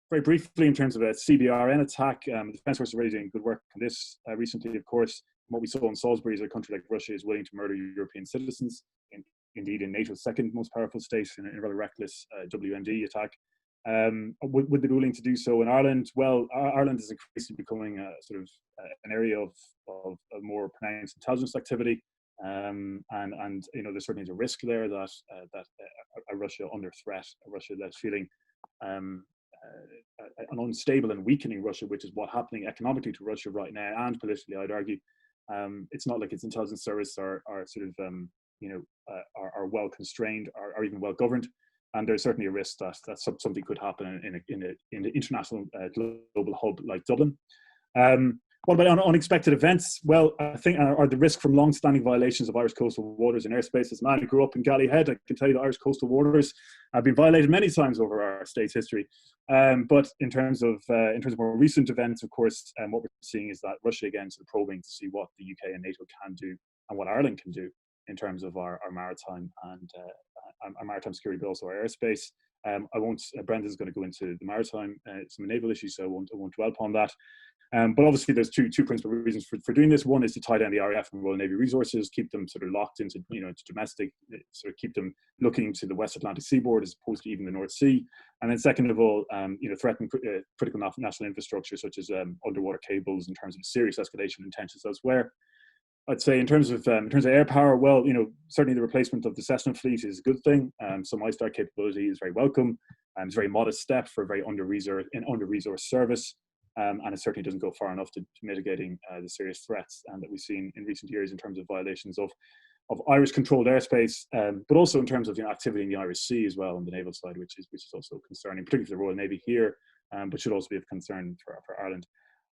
very briefly, in terms of a CBRN attack, the Defence Force is already doing good work on this recently, of course. What we saw in Salisbury is a country like Russia is willing to murder European citizens, indeed in NATO's second most powerful state, in a rather reckless WMD attack. Would they be willing to do so in Ireland? Well, Ireland is increasingly becoming a sort of an area of more pronounced intelligence activity, and you know, there certainly is a risk there that a Russia under threat, a Russia that's feeling an unstable and weakening Russia, which is what's happening economically to Russia right now and politically, I'd argue. It's not like its intelligence service are sort of are well constrained or even well governed, and there's certainly a risk that something could happen in an international global hub like Dublin. What about unexpected events? Well, I think are the risk from long-standing violations of Irish coastal waters and airspace. As a man who grew up in Galley Head, I can tell you that Irish coastal waters have been violated many times over our state's history. But in terms of more recent events, of course, what we're seeing is that Russia again sort of probing to see what the UK and NATO can do and what Ireland can do in terms of our maritime and our maritime security, but also our airspace. Brendan's going to go into the maritime, some naval issues, so I won't dwell upon that. But obviously, there's two principal reasons for doing this. One is to tie down the RAF and Royal Navy resources, keep them sort of locked into into domestic, sort of keep them looking to the West Atlantic seaboard as opposed to even the North Sea. And then second of all, threaten critical national infrastructure such as underwater cables in terms of serious escalation in tensions elsewhere. I'd say in terms of air power, well, certainly the replacement of the Cessna fleet is a good thing. Some ISTAR capability is very welcome. It's a very modest step for a very under-resourced service. And it certainly doesn't go far enough to mitigating the serious threats that we've seen in recent years in terms of violations of Irish-controlled airspace, but also in terms of activity in the Irish Sea as well on the naval side, which is also concerning, particularly for the Royal Navy here, but should also be of concern for Ireland.